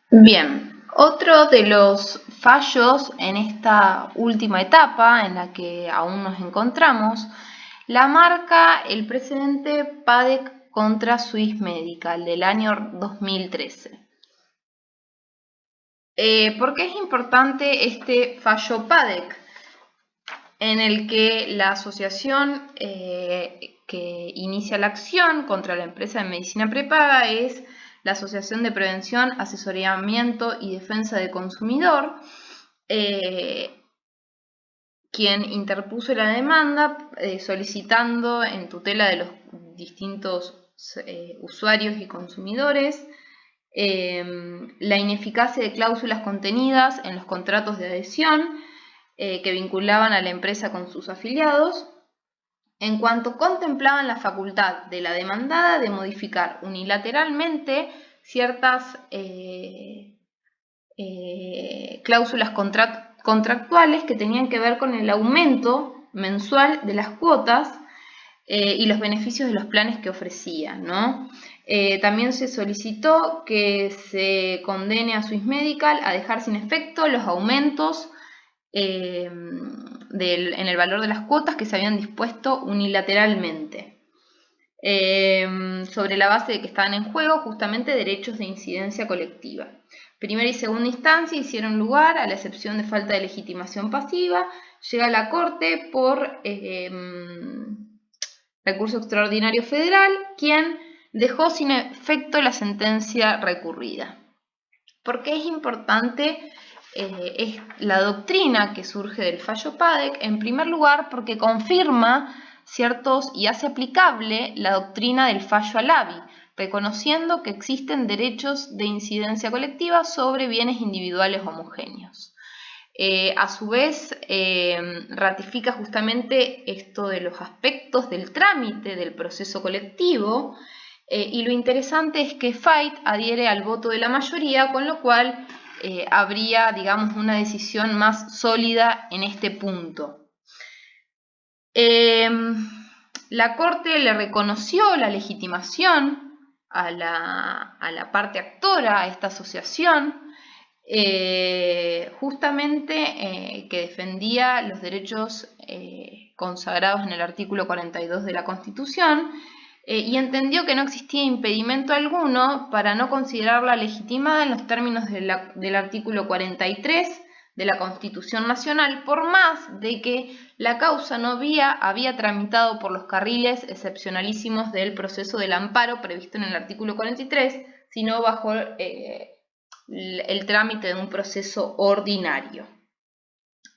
Bien, otro de los fallos en esta última etapa en la que aún nos encontramos, la marca el precedente Padec contra Swiss Medical del año 2013. ¿Por qué es importante este fallo Padec? En el que la asociación que inicia la acción contra la empresa de medicina prepaga es la Asociación de Prevención, Asesoramiento y Defensa del Consumidor, quien interpuso la demanda solicitando en tutela de los distintos usuarios y consumidores la ineficacia de cláusulas contenidas en los contratos de adhesión que vinculaban a la empresa con sus afiliados, en cuanto contemplaban la facultad de la demandada de modificar unilateralmente ciertas cláusulas contractuales que tenían que ver con el aumento mensual de las cuotas y los beneficios de los planes que ofrecía, ¿no? También se solicitó que se condene a Swiss Medical a dejar sin efecto los aumentos en el valor de las cuotas que se habían dispuesto unilateralmente, sobre la base de que estaban en juego justamente derechos de incidencia colectiva. Primera y segunda instancia hicieron lugar a la excepción de falta de legitimación pasiva. Llega a la Corte por recurso extraordinario federal, quien dejó sin efecto la sentencia recurrida. ¿Por qué es importante es la doctrina que surge del fallo Padec? En primer lugar, porque confirma ciertos y hace aplicable la doctrina del fallo Alavi, reconociendo que existen derechos de incidencia colectiva sobre bienes individuales homogéneos. A su vez, ratifica justamente esto de los aspectos del trámite del proceso colectivo, y lo interesante es que Fait adhiere al voto de la mayoría, con lo cual habría, digamos, una decisión más sólida en este punto. La Corte le reconoció la legitimación a la parte actora, a esta asociación, justamente que defendía los derechos consagrados en el artículo 42 de la Constitución, y entendió que no existía impedimento alguno para no considerarla legitimada en los términos del artículo 43 de la Constitución Nacional, por más de que la causa no había tramitado por los carriles excepcionalísimos del proceso del amparo previsto en el artículo 43, sino bajo el trámite de un proceso ordinario,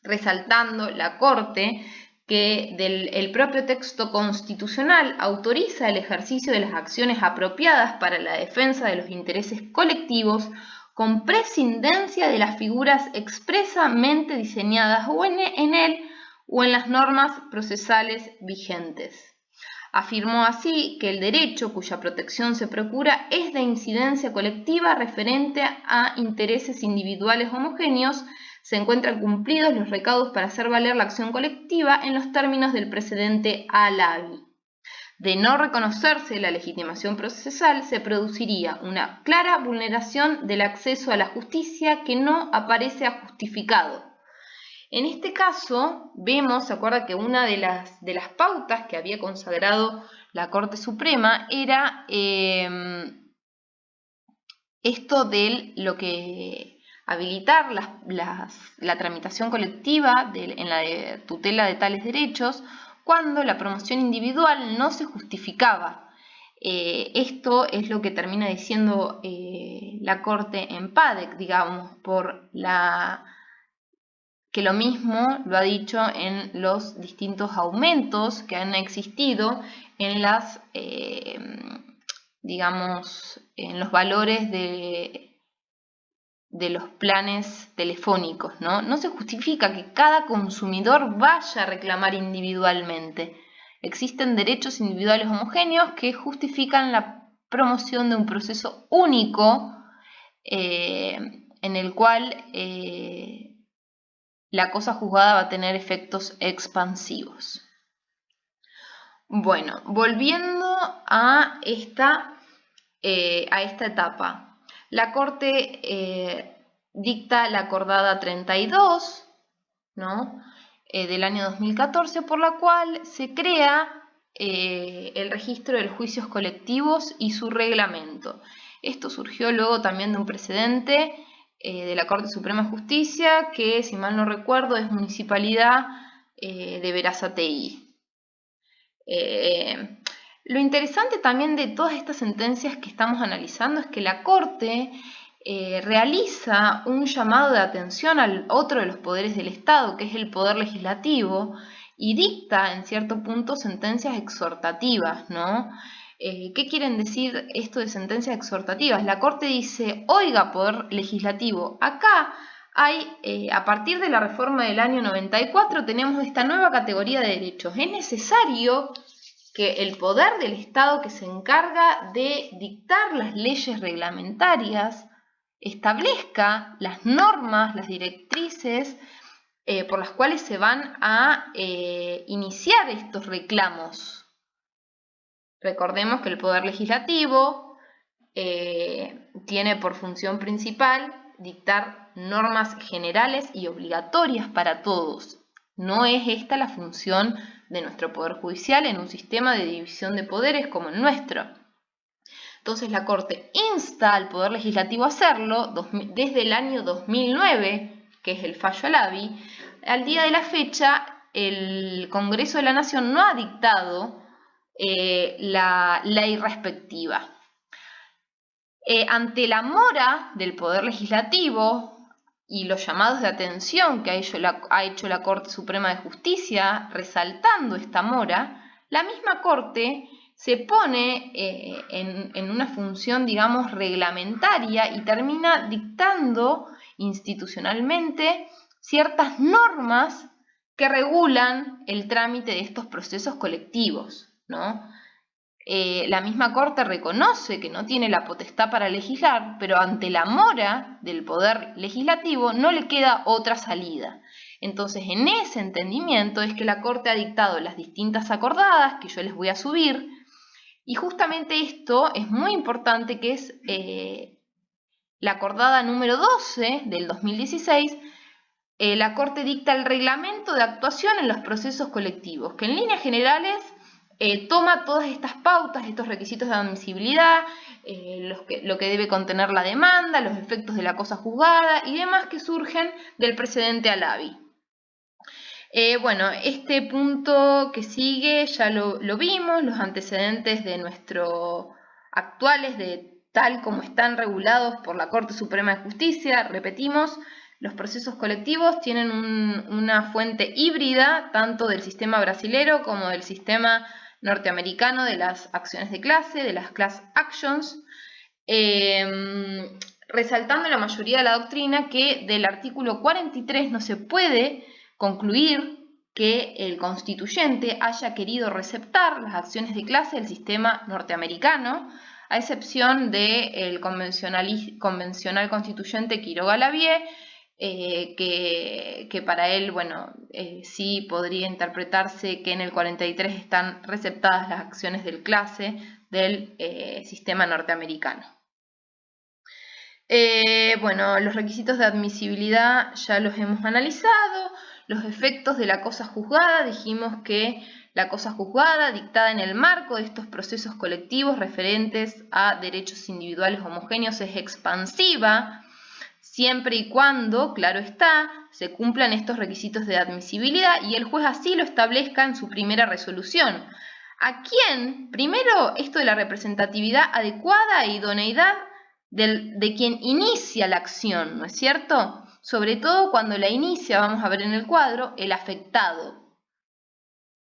resaltando la Corte que el propio texto constitucional autoriza el ejercicio de las acciones apropiadas para la defensa de los intereses colectivos con prescindencia de las figuras expresamente diseñadas o en él o en las normas procesales vigentes. Afirmó así que el derecho cuya protección se procura es de incidencia colectiva referente a intereses individuales homogéneos. Se encuentran cumplidos los recaudos para hacer valer la acción colectiva en los términos del precedente Alavi. De no reconocerse la legitimación procesal, se produciría una clara vulneración del acceso a la justicia que no aparece justificado. En este caso, vemos, ¿se acuerda que una de las pautas que había consagrado la Corte Suprema era esto de lo que habilitar la tramitación colectiva en la tutela de tales derechos cuando la promoción individual no se justificaba? Esto es lo que termina diciendo la Corte en Padec, digamos, que lo mismo lo ha dicho en los distintos aumentos que han existido en digamos, en los valores de los planes telefónicos, ¿no? No se justifica que cada consumidor vaya a reclamar individualmente. Existen derechos individuales homogéneos que justifican la promoción de un proceso único en el cual la cosa juzgada va a tener efectos expansivos. Bueno, volviendo a esta etapa. La Corte dicta la acordada 32, ¿no? Del año 2014, por la cual se crea el registro de los juicios colectivos y su reglamento. Esto surgió luego también de un precedente de la Corte Suprema de Justicia, que si mal no recuerdo es Municipalidad de Berazategui. Lo interesante también de todas estas sentencias que estamos analizando es que la Corte realiza un llamado de atención al otro de los poderes del Estado, que es el poder legislativo, y dicta en cierto punto sentencias exhortativas, ¿no? ¿Qué quieren decir esto de sentencias exhortativas? La Corte dice, oiga, poder legislativo, acá hay, a partir de la reforma del año 94, tenemos esta nueva categoría de derechos. Es necesario que el poder del Estado que se encarga de dictar las leyes reglamentarias establezca las normas, las directrices por las cuales se van a iniciar estos reclamos. Recordemos que el poder legislativo tiene por función principal dictar normas generales y obligatorias para todos. No es esta la función de nuestro Poder Judicial en un sistema de división de poderes como el nuestro. Entonces la Corte insta al Poder Legislativo a hacerlo desde el año 2009, que es el fallo Alavi. Al día de la fecha, el Congreso de la Nación no ha dictado la ley respectiva. Ante la mora del Poder Legislativo y los llamados de atención que ha hecho la Corte Suprema de Justicia, resaltando esta mora, la misma Corte se pone en una función, digamos, reglamentaria y termina dictando institucionalmente ciertas normas que regulan el trámite de estos procesos colectivos, ¿no? La misma Corte reconoce que no tiene la potestad para legislar, pero ante la mora del poder legislativo no le queda otra salida. Entonces, en ese entendimiento es que la Corte ha dictado las distintas acordadas, que yo les voy a subir, y justamente esto es muy importante, que es la acordada número 12 del 2016. La Corte dicta el reglamento de actuación en los procesos colectivos, que en líneas generales toma todas estas pautas, estos requisitos de admisibilidad, lo que debe contener la demanda, los efectos de la cosa juzgada y demás que surgen del precedente Alavi. Bueno, este punto que sigue ya lo vimos, los antecedentes de nuestro actuales, de tal como están regulados por la Corte Suprema de Justicia. Repetimos, los procesos colectivos tienen una fuente híbrida, tanto del sistema brasilero como del sistema norteamericano de las acciones de clase, de las class actions, resaltando la mayoría de la doctrina que del artículo 43 no se puede concluir que el constituyente haya querido receptar las acciones de clase del sistema norteamericano, a excepción del convencional constituyente Quiroga Lavie, que para él, bueno, sí podría interpretarse que en el 43 están receptadas las acciones del clase del sistema norteamericano. Bueno, los requisitos de admisibilidad ya los hemos analizado. Los efectos de la cosa juzgada, dijimos que la cosa juzgada dictada en el marco de estos procesos colectivos referentes a derechos individuales homogéneos es expansiva, siempre y cuando, claro está, se cumplan estos requisitos de admisibilidad y el juez así lo establezca en su primera resolución. ¿A quién? Primero, esto de la representatividad adecuada e idoneidad de quien inicia la acción, ¿no es cierto? Sobre todo cuando la inicia, vamos a ver en el cuadro, el afectado.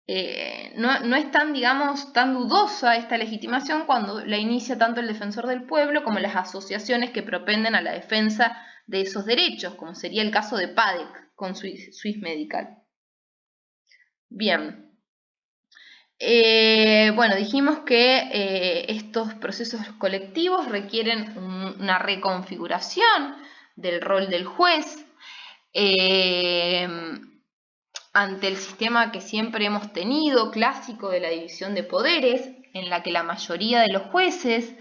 No es tan, digamos, tan dudosa esta legitimación cuando la inicia tanto el defensor del pueblo como las asociaciones que propenden a la defensa de esos derechos, como sería el caso de PADEC con Swiss Medical. Bien. Bueno, dijimos que estos procesos colectivos requieren una reconfiguración del rol del juez ante el sistema que siempre hemos tenido, clásico de la división de poderes, en la que la mayoría de los jueces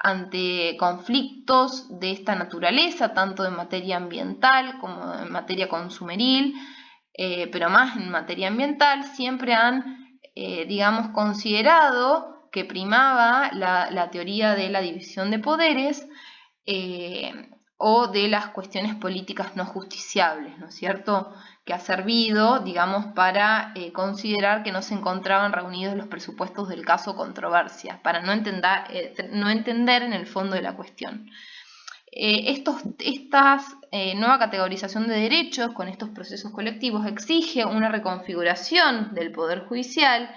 ante conflictos de esta naturaleza, tanto en materia ambiental como en materia consumeril, pero más en materia ambiental, siempre han, digamos, considerado que primaba la teoría de la división de poderes o de las cuestiones políticas no justiciables, ¿no es cierto?, que ha servido, digamos, para considerar que no se encontraban reunidos los presupuestos del caso controversia, para no entender en el fondo de la cuestión. Esta nueva categorización de derechos con estos procesos colectivos exige una reconfiguración del Poder Judicial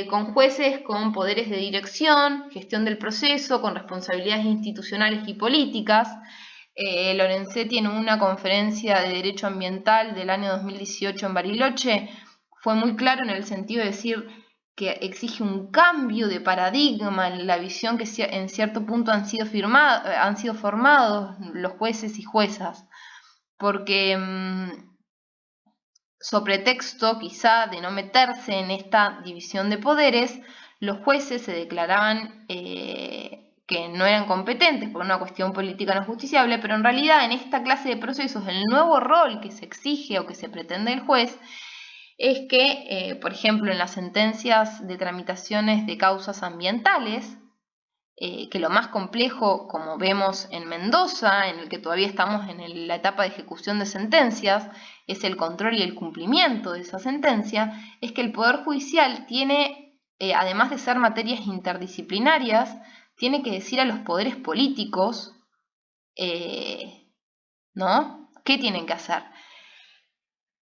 con jueces con poderes de dirección, gestión del proceso, con responsabilidades institucionales y políticas. Lorenzetti, en una conferencia de Derecho Ambiental del año 2018 en Bariloche, fue muy claro en el sentido de decir que exige un cambio de paradigma en la visión que en cierto punto han sido formados los jueces y juezas, porque sobre texto quizá de no meterse en esta división de poderes, los jueces se declaraban que no eran competentes por una cuestión política no justiciable, pero en realidad en esta clase de procesos el nuevo rol que se exige o que se pretende del juez es que, por ejemplo, en las sentencias de tramitaciones de causas ambientales, que lo más complejo, como vemos en Mendoza, en el que todavía estamos en la etapa de ejecución de sentencias, es el control y el cumplimiento de esa sentencia, es que el Poder Judicial tiene, además de ser materias interdisciplinarias, tiene que decir a los poderes políticos, ¿no?, qué tienen que hacer.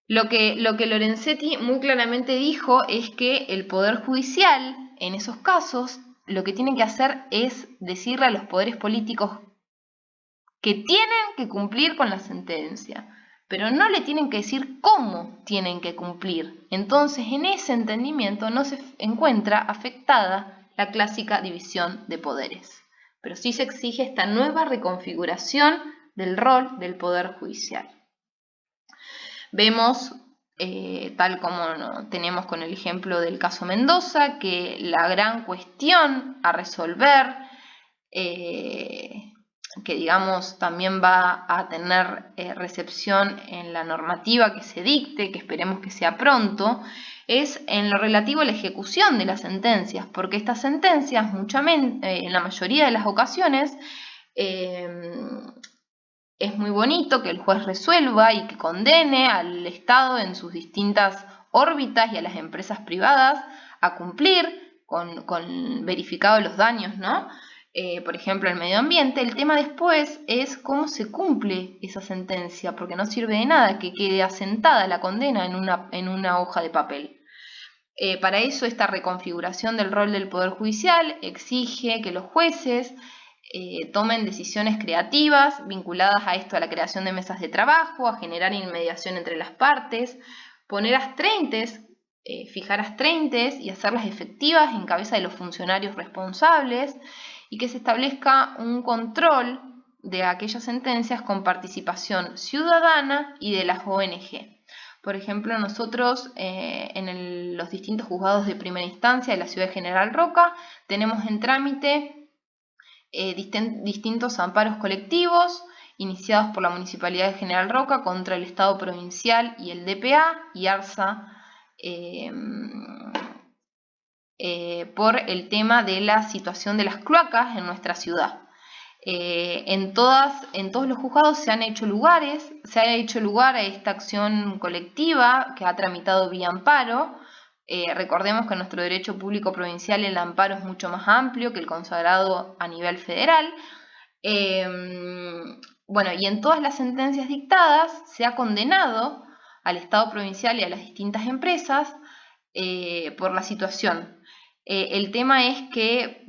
Lo que Lorenzetti muy claramente dijo es que el Poder Judicial, en esos casos, lo que tiene que hacer es decirle a los poderes políticos que tienen que cumplir con la sentencia, pero no le tienen que decir cómo tienen que cumplir. Entonces, en ese entendimiento no se encuentra afectada la clásica división de poderes, pero sí se exige esta nueva reconfiguración del rol del Poder Judicial. Vemos, tal como tenemos con el ejemplo del caso Mendoza, que la gran cuestión a resolver, que digamos también va a tener recepción en la normativa que se dicte, que esperemos que sea pronto, es en lo relativo a la ejecución de las sentencias, porque estas sentencias, en la mayoría de las ocasiones, es muy bonito que el juez resuelva y que condene al Estado en sus distintas órbitas y a las empresas privadas a cumplir con verificados los daños, ¿no? Por ejemplo, el medio ambiente. El tema después es cómo se cumple esa sentencia, porque no sirve de nada que quede asentada la condena en una hoja de papel. Para eso, esta reconfiguración del rol del Poder Judicial exige que los jueces tomen decisiones creativas vinculadas a esto, a la creación de mesas de trabajo, a generar inmediación entre las partes, poner astreintes, fijar astreintes y hacerlas efectivas en cabeza de los funcionarios responsables, y que se establezca un control de aquellas sentencias con participación ciudadana y de las ONG. Por ejemplo, nosotros en los distintos juzgados de primera instancia de la ciudad de General Roca tenemos en trámite distintos amparos colectivos iniciados por la Municipalidad de General Roca contra el Estado provincial y el DPA y ARSA por el tema de la situación de las cloacas en nuestra ciudad. En todos los juzgados se ha hecho lugar a esta acción colectiva que ha tramitado vía amparo. Recordemos que en nuestro derecho público provincial el amparo es mucho más amplio que el consagrado a nivel federal. Bueno, y en todas las sentencias dictadas se ha condenado al Estado provincial y a las distintas empresas por la situación. El tema es que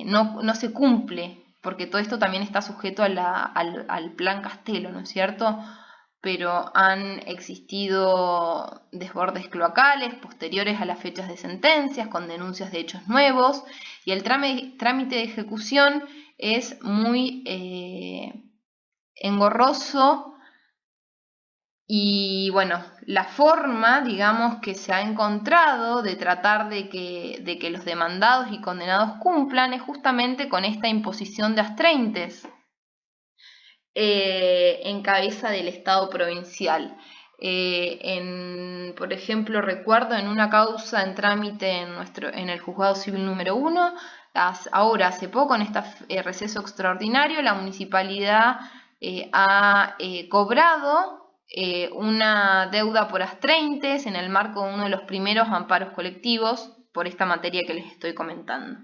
no se cumple, porque todo esto también está sujeto al plan Castelo, ¿no es cierto? Pero han existido desbordes cloacales posteriores a las fechas de sentencias, con denuncias de hechos nuevos, y el trámite de ejecución es muy engorroso Y bueno, la forma, digamos, que se ha encontrado de tratar de que los demandados y condenados cumplan es justamente con esta imposición de astreintes en cabeza del Estado provincial. Por ejemplo, recuerdo en una causa en trámite en el Juzgado Civil número 1, ahora hace poco, en este receso extraordinario, la municipalidad ha cobrado una deuda por astreintes en el marco de uno de los primeros amparos colectivos por esta materia que les estoy comentando.